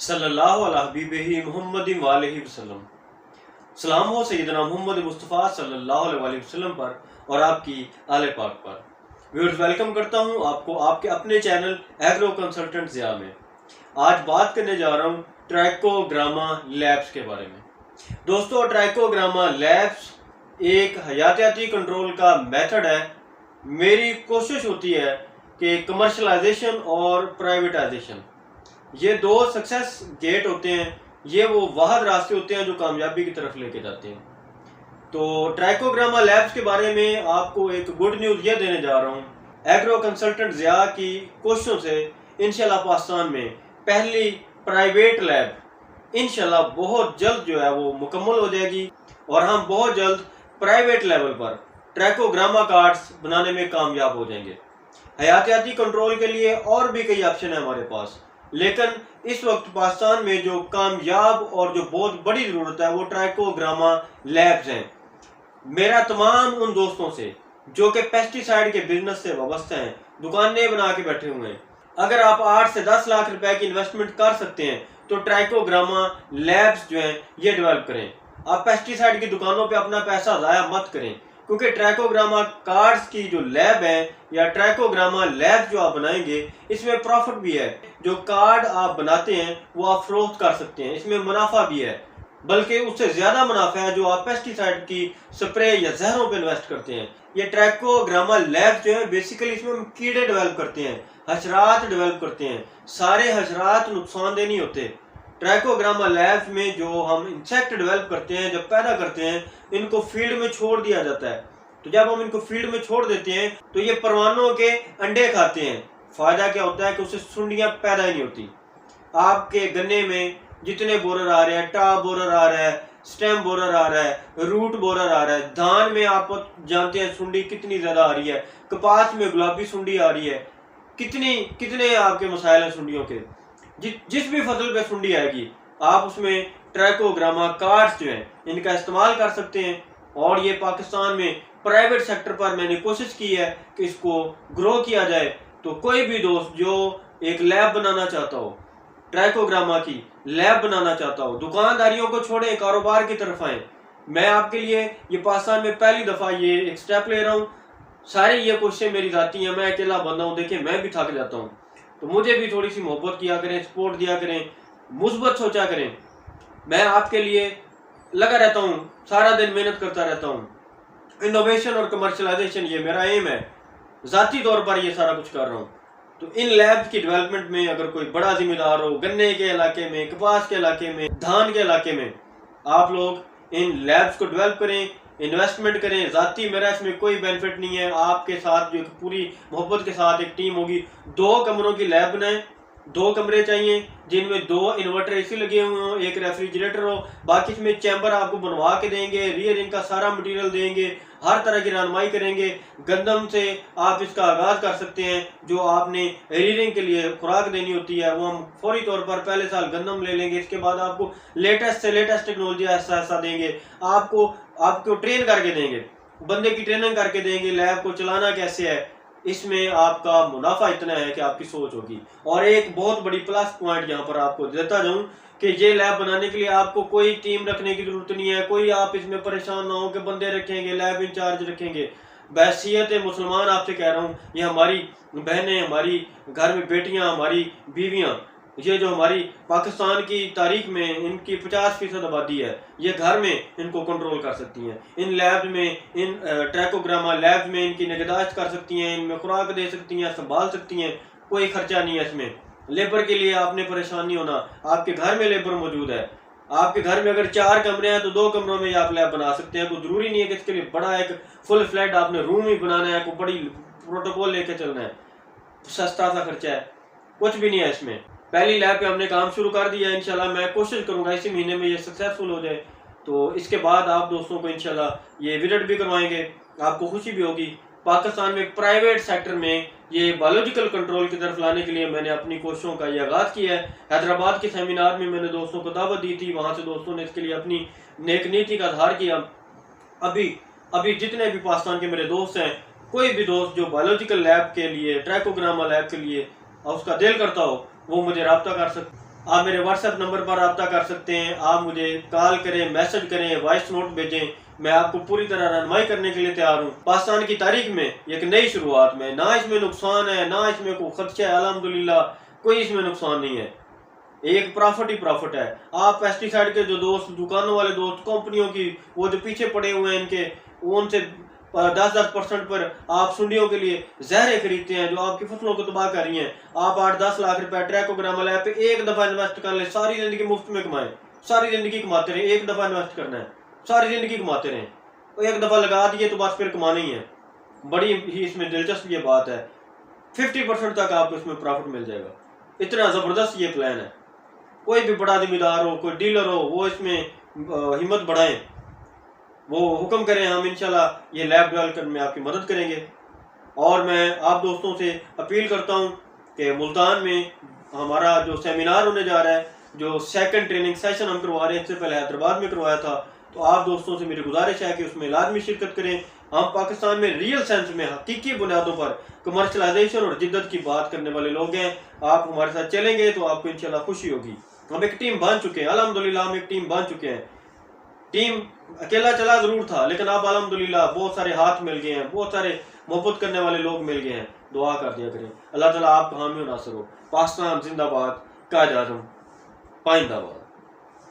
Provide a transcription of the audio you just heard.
صلی اللہ علیہ حبیبہ محمد وآلہ وسلم۔ سلام ہو سیدنا محمد مصطفیٰ صلی اللہ علیہ وسلم پر اور آپ کی آل پاک پر۔ ویورز، ویلکم کرتا ہوں آپ کو آپ کے اپنے چینل ایگرو کنسلٹنٹ ضیاء میں۔ آج بات کرنے جا رہا ہوں ٹرائکوگراما لیبس کے بارے میں۔ دوستو، ٹرائکوگراما لیبس ایک حیاتیاتی کنٹرول کا میتھڈ ہے۔ میری کوشش ہوتی ہے کہ کمرشلائزیشن اور پرائیویٹائزیشن، یہ دو سکسیس گیٹ ہوتے ہیں، یہ وہ واحد راستے ہوتے ہیں جو کامیابی کی طرف لے کے جاتے ہیں۔ تو ٹرائکوگراما لیبس کے بارے میں آپ کو ایک گڈ نیوز یہ دینے جا رہا ہوں۔ ایگرو کنسلٹنٹ ضیاء کی کوششوں سے انشاءاللہ پاکستان میں پہلی پرائیویٹ لیب انشاءاللہ بہت جلد جو ہے وہ مکمل ہو جائے گی، اور ہم بہت جلد پرائیویٹ لیول پر ٹرائکوگراما کارڈز بنانے میں کامیاب ہو جائیں گے۔ حیاتیاتی کنٹرول کے لیے اور بھی کئی آپشن ہیں ہمارے پاس، لیکن اس وقت پاکستان میں جو کامیاب اور جو بہت بڑی ضرورت ہے وہ ٹرائکوگراما لیبز ہیں۔ میرا تمام ان دوستوں سے جو کہ پیسٹی سائیڈ کے بزنس سے وابستہ ہیں، دکانیں بنا کے بیٹھے ہوئے ہیں، اگر آپ 8 سے 10 لاکھ روپے کی انویسٹمنٹ کر سکتے ہیں تو ٹرائکوگراما لیبز جو ہیں یہ ڈیولپ کریں۔ آپ پیسٹی سائیڈ کی دکانوں پہ اپنا پیسہ ضائع مت کریں، کیونکہ ٹرائکوگراما کارڈز کی جو لیب ہے یا ٹرائکوگراما لیب جو آپ بنائیں گے اس میں پروفٹ بھی ہے۔ جو کارڈ آپ بناتے ہیں وہ آپ فروخت کر سکتے ہیں، اس میں منافع بھی ہے، بلکہ اس سے زیادہ منافع ہے جو آپ پیسٹی سائیڈ کی سپرے یا زہروں پہ انویسٹ کرتے ہیں۔ یہ ٹرائکوگراما لیب جو ہے بیسیکلی اس میں ہم کیڑے ڈیولپ کرتے ہیں، حشرات ڈیولپ کرتے ہیں۔ سارے حشرات نقصان دہ نہیں ہوتے۔ ٹرائکوگراما لیبس میں جو ہم انسیکٹ ڈیولپ کرتے ہیں، جب پیدا کرتے ہیں، ان کو فیلڈ میں چھوڑ دیا جاتا ہے۔ تو جب ہم ان کو فیلڈ میں چھوڑ دیتے ہیں تو یہ پروانوں کے انڈے کھاتے ہیں۔ فائدہ کیا ہوتا ہے کہ اسے سنڈیاں پیدا ہی نہیں ہوتی۔ آپ کے گنے میں جتنے بورر آ رہے ہیں، ٹاپ بورر آ رہا ہے، سٹیم بورر آ رہا ہے، روٹ بورر آ رہا ہے، دھان میں آپ جانتے ہیں سنڈی کتنی زیادہ آ رہی ہے، کپاس میں گلابی سنڈی آ رہی ہے، کتنے آپ کے مسائل ہیں سنڈیوں کے۔ جس بھی فصل پہ سنڈی آئے گی آپ اس میں ٹرائکوگراما کارڈز جو ہیں ان کا استعمال کر سکتے ہیں۔ اور یہ پاکستان میں پرائیویٹ سیکٹر پر میں نے کوشش کی ہے کہ اس کو گرو کیا جائے۔ تو کوئی بھی دوست جو ایک لیب بنانا چاہتا ہو، ٹرائکوگراما کی لیب بنانا چاہتا ہو، دکانداریوں کو چھوڑیں، کاروبار کی طرف آئیں۔ میں آپ کے لیے یہ پاکستان میں پہلی دفعہ یہ ایک سٹیپ لے رہا ہوں۔ ساری یہ کوششیں میری ذاتی ہیں، میں اکیلا بندہ ہوں، دیکھیں میں بھی تھک جاتا ہوں، تو مجھے بھی تھوڑی سی محبت کیا کریں، سپورٹ دیا کریں، مثبت سوچا کریں۔ میں آپ کے لیے لگا رہتا ہوں، سارا دن محنت کرتا رہتا ہوں۔ انوویشن اور کمرشلائزیشن یہ میرا ایم ہے، ذاتی طور پر یہ سارا کچھ کر رہا ہوں۔ تو ان لیبز کی ڈیولپمنٹ میں اگر کوئی بڑا ذمہ دار ہو، گنے کے علاقے میں، کپاس کے علاقے میں، دھان کے علاقے میں، آپ لوگ ان لیبز کو ڈیولپ کریں، انویسٹمنٹ کریں۔ ذاتی میرا اس میں کوئی بینیفٹ نہیں ہے، آپ کے ساتھ جو پوری محبت کے ساتھ ایک ٹیم ہوگی۔ 2 کمروں کی لیب بنائیں، 2 کمرے چاہیے جن میں 2 انورٹر اے سی لگے ہوئے ہوں، ایک ریفریجریٹر ہو، باقی اس میں چیمبر آپ کو بنوا کے دیں گے، ریئرنگ کا سارا مٹیریل دیں گے، ہر طرح کی رہنمائی کریں گے۔ گندم سے آپ اس کا آغاز کر سکتے ہیں، جو آپ نے ریئرنگ کے لیے خوراک دینی ہوتی ہے وہ ہم فوری طور پر پہلے سال گندم لے لیں گے، اس کے بعد آپ کو لیٹسٹ سے لیٹسٹ ٹیکنالوجی ایسا دیں گے، آپ کو ٹرین کر کے دیں گے، بندے کی ٹریننگ کر کے دیں گے، لیب کو چلانا کیسے ہے۔ اس میں آپ کا منافع اتنا ہے کہ آپ کی سوچ ہوگی۔ اور ایک بہت بڑی پلس پوائنٹ یہاں پر آپ کو دیتا جاؤں کہ یہ لیب بنانے کے لیے آپ کو کوئی ٹیم رکھنے کی ضرورت نہیں ہے، کوئی آپ اس میں پریشان نہ ہو کہ بندے رکھیں گے، لیب انچارج رکھیں گے۔ بحیثیت مسلمان آپ سے کہہ رہا ہوں، یہ ہماری بہنیں، ہماری گھر میں بیٹیاں، ہماری بیویاں، یہ جو ہماری پاکستان کی تاریخ میں ان کی 50% آبادی ہے، یہ گھر میں ان کو کنٹرول کر سکتی ہیں۔ ان لیب میں، ان ٹرائکوگراما لیب میں ان کی نگہداشت کر سکتی ہیں، ان میں خوراک دے سکتی ہیں، سنبھال سکتی ہیں، کوئی خرچہ نہیں ہے اس میں۔ لیبر کے لیے آپ نے پریشان نہیں ہونا، آپ کے گھر میں لیبر موجود ہے۔ آپ کے گھر میں اگر 4 کمرے ہیں تو 2 کمروں میں آپ لیب بنا سکتے ہیں۔ کوئی ضروری نہیں ہے کہ اس کے لیے بڑا ایک فل فلیٹ آپ نے روم ہی بنانا ہے، کوئی بڑی پروٹوکول لے کے چلنا ہے، سستا سا خرچہ ہے، کچھ بھی نہیں ہے اس میں۔ پہلی لیب پہ ہم نے کام شروع کر دیا ہے، انشاءاللہ میں کوشش کروں گا اسی مہینے میں یہ سکسیسفل ہو جائے۔ تو اس کے بعد آپ دوستوں کو انشاءاللہ یہ وزٹ بھی کروائیں گے، آپ کو خوشی بھی ہوگی۔ پاکستان میں پرائیویٹ سیکٹر میں یہ بایولوجیکل کنٹرول کی طرف لانے کے لیے میں نے اپنی کوششوں کا یہ آغاز کیا ہے۔ حیدرآباد کے سیمینار میں نے دوستوں کو دعوت دی تھی، وہاں سے دوستوں نے اس کے لیے اپنی نیک نیتی کا اظہار کیا۔ ابھی جتنے بھی پاکستان کے میرے دوست ہیں، کوئی بھی دوست جو بایولوجیکل لیب کے لیے، ٹرائکوگراما لیب کے لیے اس کا دل کرتا ہو وہ مجھے رابطہ کر سکتا آپ میرے واٹس ایپ نمبر پر رابطہ کر سکتے ہیں، آپ مجھے کال کریں، میسج کریں، وائس نوٹ بھیجیں، میں آپ کو پوری طرح رہنمائی کرنے کے لیے تیار ہوں۔ پاکستان کی تاریخ میں ایک نئی شروعات میں نہ اس میں نقصان ہے، نہ اس میں کوئی خدشہ ہے، الحمدللہ کوئی اس میں نقصان نہیں ہے، ایک پرافٹ ہی پرافٹ ہے۔ آپ پیسٹی سائیڈ کے جو دوست، دکانوں والے دوست، کمپنیوں کی وہ جو پیچھے پڑے ہوئے ہیں ان کے، وہ ان سے 10% پر آپ سنڈیوں کے لیے زہریں خریدتے ہیں جو آپ کی فصلوں کو تباہ کر رہی ہیں۔ آپ 8-10 لاکھ روپے ٹریکوگرام والے ایپ پہ ایک دفعہ انویسٹ کر لیں، ساری زندگی مفت میں کمائیں، ساری زندگی کماتے رہیں، ایک دفعہ انویسٹ کرنا ہے، ساری زندگی کماتے رہیں، ایک دفعہ لگا دیے تو بس پھر کمانا ہی ہے۔ بڑی ہی اس میں دلچسپ یہ بات ہے، 50% تک آپ کو اس میں پرافٹ مل جائے گا، اتنا زبردست یہ پلان ہے۔ کوئی بھی بڑا ذمہ دار ہو، کوئی ڈیلر ہو، وہ اس میں ہمت بڑھائیں، وہ حکم کریں، ہم انشاءاللہ یہ لیب ڈیولپ کرنے میں آپ کی مدد کریں گے۔ اور میں آپ دوستوں سے اپیل کرتا ہوں کہ ملتان میں ہمارا جو سیمینار ہونے جا رہا ہے، جو سیکنڈ ٹریننگ سیشن ہم کروا رہے ہیں، اس سے پہلے حیدرآباد میں کروایا تھا، تو آپ دوستوں سے میری گزارش ہے کہ اس میں لازمی شرکت کریں۔ ہم پاکستان میں ریئل سینس میں حقیقی بنیادوں پر کمرشلائزیشن اور جدت کی بات کرنے والے لوگ ہیں۔ آپ ہمارے ساتھ چلیں گے تو آپ کو انشاءاللہ خوشی ہوگی۔ ہم ایک ٹیم بن چکے ہیں، الحمدللہ ہم ایک ٹیم بن چکے ہیں۔ ٹیم اکیلا چلا ضرور تھا، لیکن اب الحمدللہ بہت سارے ہاتھ مل گئے ہیں، بہت سارے محبت کرنے والے لوگ مل گئے ہیں۔ دعا کر دیا کریں، اللہ تعالیٰ آپ کا حامی و ناصر ہو۔ پاکستان زندہ باد، قائد اعظم پائندہ باد۔